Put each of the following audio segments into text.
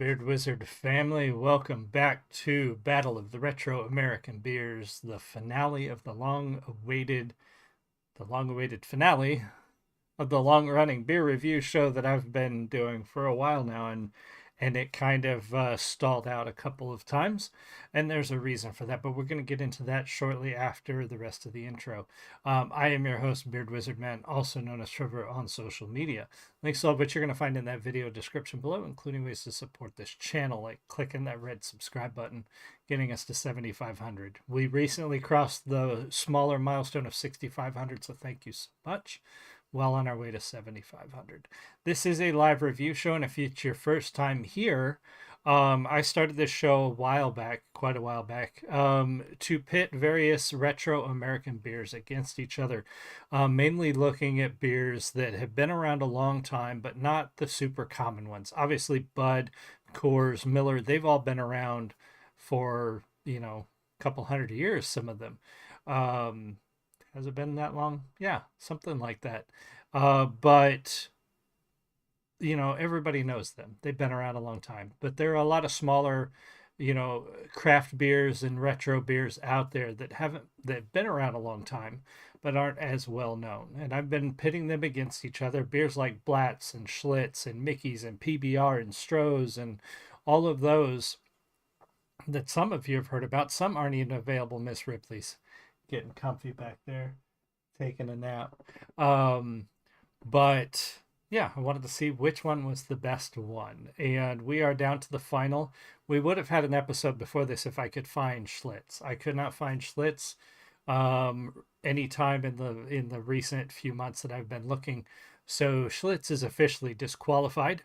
Beard Wizard family, welcome back to Battle of the Retro American Beers, the finale of the long-awaited finale of the long-running beer review show that I've been doing for a while now, and it kind of stalled out a couple of times, and there's a reason for that. But we're going to get into that shortly after the rest of the intro. I am your host, Beard Wizard Man, also known as Trevor on social media. Links to all of which you're going to find in that video description below, including ways to support this channel, like clicking that red subscribe button, getting us to 7,500. We recently crossed the smaller milestone of 6,500, so thank you so much. Well on our way to 7,500. This is a live review show, and if it's your first time here, I started this show quite a while back, to pit various retro American beers against each other, mainly looking at beers that have been around a long time, but not the super common ones. Obviously, Bud, Coors, Miller, they've all been around for, a couple hundred years, some of them. Um, has it been that long? Yeah, something like that. But everybody knows them. They've been around a long time. But there are a lot of smaller, craft beers and retro beers out there that have been around a long time, but aren't as well known. And I've been pitting them against each other. Beers like Blatz and Schlitz and Mickey's and PBR and Stroh's and all of those that some of you have heard about. Some aren't even available. Miss Ripley's getting comfy back there, taking a nap. But yeah, I wanted to see which one was the best one. And we are down to the final. We would have had an episode before this if I could find Schlitz. I could not find Schlitz any time in the recent few months that I've been looking. So Schlitz is officially disqualified.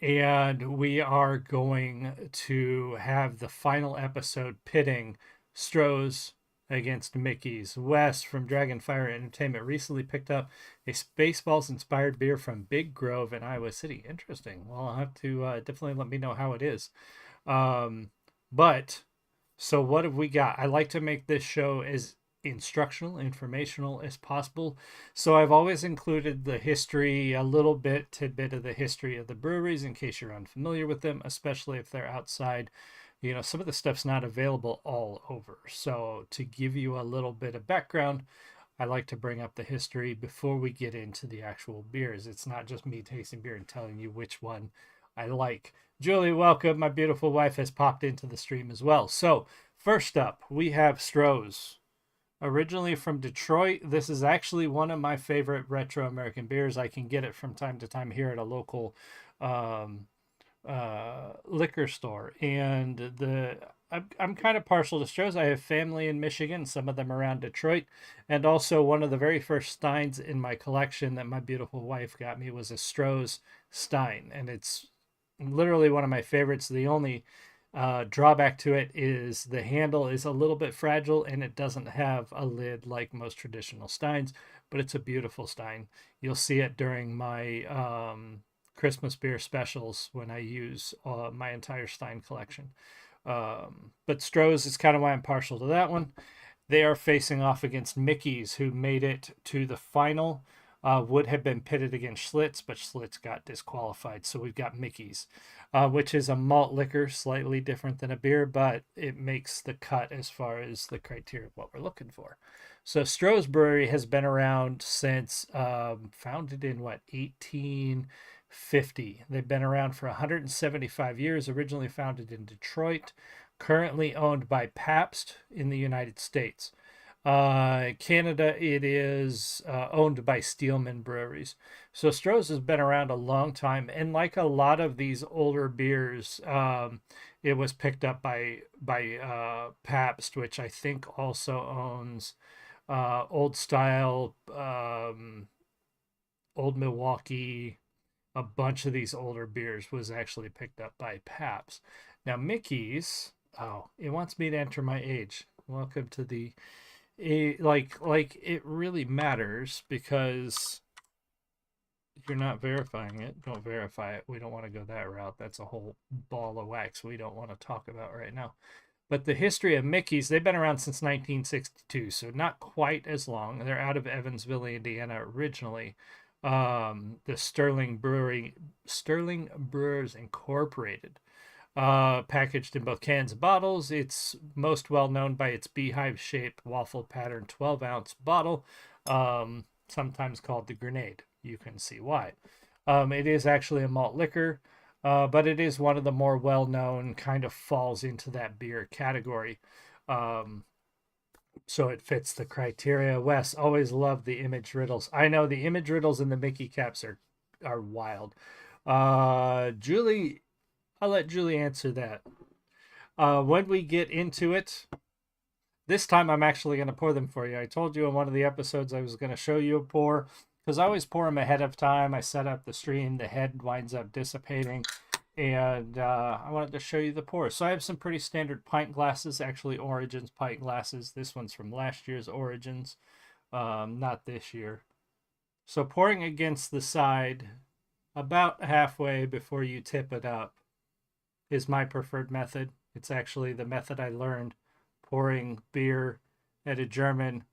And we are going to have the final episode pitting Stroh's against Mickey's. Wes from Dragonfire Entertainment recently picked up a Spaceballs inspired beer from Big Grove in Iowa City. Interesting. Well, I'll have to definitely let me know how it is. But so what have we got? I like to make this show as instructional, informational as possible. So I've always included the history, a little tidbit of the history of the breweries in case you're unfamiliar with them, especially if they're outside. Some of the stuff's not available all over. So to give you a little bit of background, I like to bring up the history before we get into the actual beers. It's not just me tasting beer and telling you which one I like. Julie, welcome. My beautiful wife has popped into the stream as well. So first up, we have Stroh's. Originally from Detroit, this is actually one of my favorite retro American beers. I can get it from time to time here at a local um, liquor store, and I'm kind of partial to Stroh's. I have family in Michigan, some of them around Detroit, and also one of the very first steins in my collection that my beautiful wife got me was a Stroh's stein, and it's literally one of my favorites. The only drawback to it is the handle is a little bit fragile and it doesn't have a lid like most traditional steins, but it's a beautiful stein. You'll see it during my Christmas beer specials when I use my entire stein collection. But Stroh's is kind of why I'm partial to that one. They are facing off against Mickey's, who made it to the final. Would have been pitted against Schlitz, but Schlitz got disqualified. So we've got Mickey's, which is a malt liquor, slightly different than a beer, but it makes the cut as far as the criteria of what we're looking for. So Stroh's Brewery has been around since founded in 1850. They've been around for 175 years, originally founded in Detroit, currently owned by Pabst in the United States. Canada, it is owned by Steelman Breweries. So Stroh's has been around a long time, and like a lot of these older beers, it was picked up by Pabst, which I think also owns Old Style, Old Milwaukee. A bunch of these older beers was actually picked up by Pabst. Now Mickey's, oh, it wants me to enter my age. Welcome to the like it really matters because you're not verifying it. Don't verify it. We don't want to go that route. That's a whole ball of wax we don't want to talk about right now. But the history of Mickey's, they've been around since 1962, so not quite as long. They're out of Evansville, Indiana originally. The Sterling Brewers Incorporated Packaged in both cans and bottles. It's most well known by its beehive shaped waffle pattern 12-ounce bottle, sometimes called the grenade. You can see why. It is actually a malt liquor, but it is one of the more well known, kind of falls into that beer category. Um, so it fits the criteria. Wes always loved the image riddles. I know the image riddles and the Mickey caps are wild. Julie, I'll let Julie answer that. When we get into it, this time I'm actually going to pour them for you. I told you in one of the episodes I was going to show you a pour because I always pour them ahead of time. I set up the stream, the head winds up dissipating, and I wanted to show you the pour. So I have some pretty standard pint glasses, actually Origins pint glasses. This one's from last year's Origins, not this year. So pouring against the side about halfway before you tip it up is my preferred method. It's actually the method I learned pouring beer at a German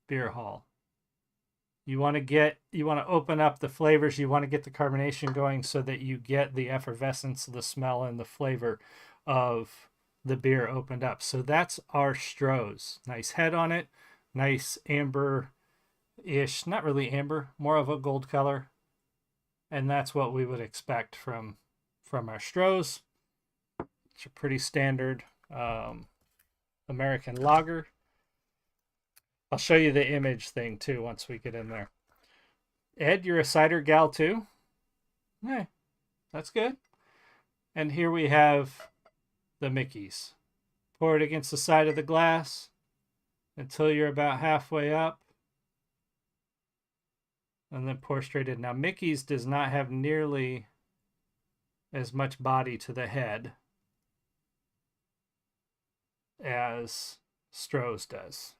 beer hall. You want to open up the flavors, you want to get the carbonation going so that you get the effervescence, the smell, and the flavor of the beer opened up. So that's our Stroh's. Nice head on it, nice amber-ish, not really amber, more of a gold color. And that's what we would expect from our Stroh's. It's a pretty standard American lager. I'll show you the image thing too once we get in there. Ed, you're a cider gal too? Hey, that's good. And here we have the Mickeys. Pour it against the side of the glass until you're about halfway up. And then pour straight in. Now, Mickey's does not have nearly as much body to the head as Stroh's does.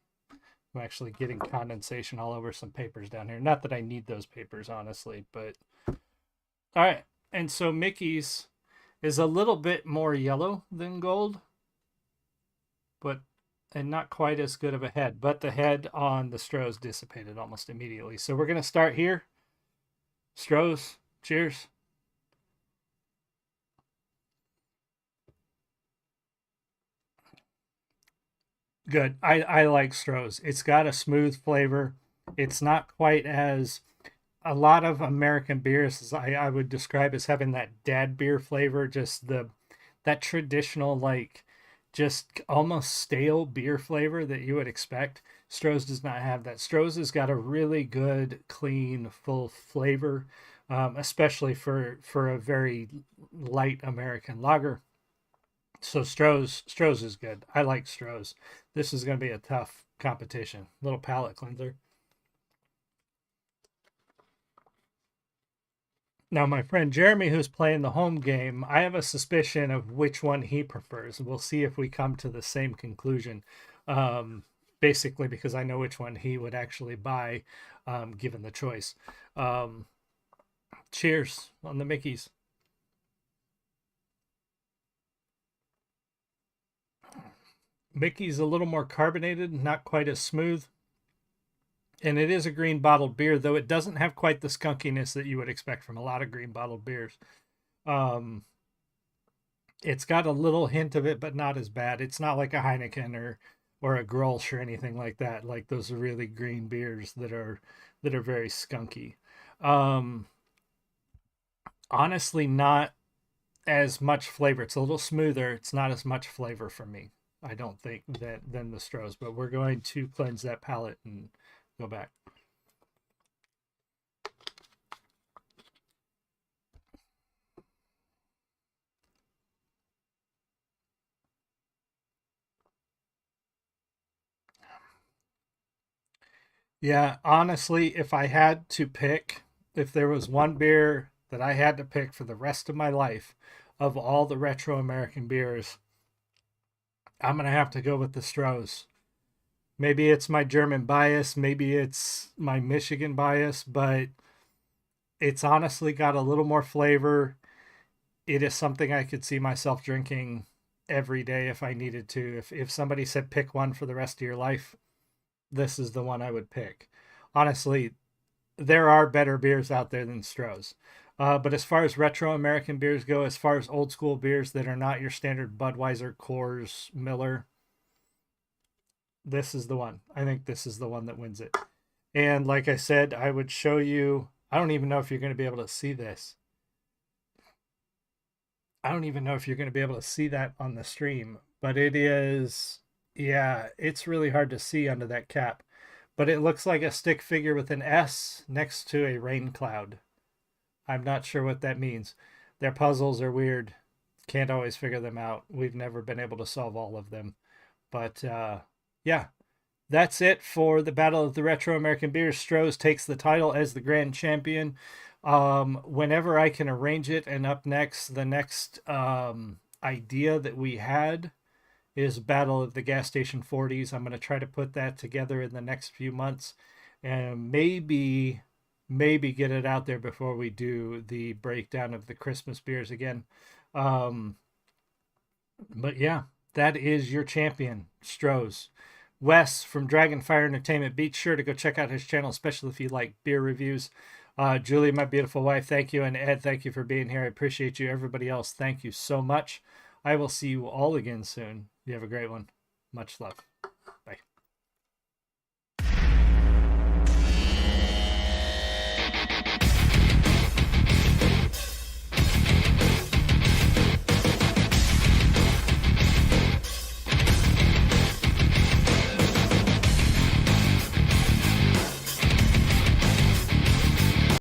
I'm actually getting condensation all over some papers down here. Not that I need those papers, honestly, but all right. And so Mickey's is a little bit more yellow than gold, and not quite as good of a head. But the head on the Stroh's dissipated almost immediately. So we're going to start here. Stroh's, cheers. Good. I like Stroh's. It's got a smooth flavor. It's not quite as a lot of American beers I would describe as having that dad beer flavor, just that traditional, like, just almost stale beer flavor that you would expect. Stroh's does not have that. Stroh's has got a really good, clean, full flavor, especially for a very light American lager. So Stroh's is good. I like Stroh's. This is going to be a tough competition. Little palate cleanser. Now, my friend Jeremy, who's playing the home game, I have a suspicion of which one he prefers. We'll see if we come to the same conclusion. Basically, because I know which one he would actually buy, given the choice. Cheers on the Mickeys. Mickey's a little more carbonated, not quite as smooth. And it is a green bottled beer, though it doesn't have quite the skunkiness that you would expect from a lot of green bottled beers. It's got a little hint of it, but not as bad. It's not like a Heineken or a Grolsch or anything like that, like those really green beers that are very skunky. Honestly, not as much flavor. It's a little smoother. It's not as much flavor for me, I don't think, than the Stroh's, but we're going to cleanse that palate and go back. Yeah, honestly, if I had to pick, if there was one beer that I had to pick for the rest of my life of all the retro American beers, I'm going to have to go with the Stroh's. Maybe it's my German bias, maybe it's my Michigan bias, but it's honestly got a little more flavor. It is something I could see myself drinking every day if I needed to. If somebody said pick one for the rest of your life, this is the one I would pick. Honestly, there are better beers out there than Stroh's. But as far as retro American beers go, as far as old school beers that are not your standard Budweiser, Coors, Miller, this is the one. I think this is the one that wins it. And like I said, I would show you. I don't even know if you're going to be able to see this. I don't even know if you're going to be able to see that on the stream, but it is, yeah, it's really hard to see under that cap. But it looks like a stick figure with an S next to a rain cloud. I'm not sure what that means. Their puzzles are weird. Can't always figure them out. We've never been able to solve all of them. But yeah, that's it for the Battle of the Retro American Beers. Stroh's takes the title as the grand champion. Whenever I can arrange it, and up next, the next idea that we had is Battle of the Gas Station 40s. I'm going to try to put that together in the next few months, and maybe get it out there before we do the breakdown of the Christmas beers again. But yeah, that is your champion, Stroh's. Wes from Dragonfire Entertainment, be sure to go check out his channel, especially if you like beer reviews. Julie, my beautiful wife, thank you. And Ed, thank you for being here. I appreciate you. Everybody else, thank you so much. I will see you all again soon. You have a great one. Much love.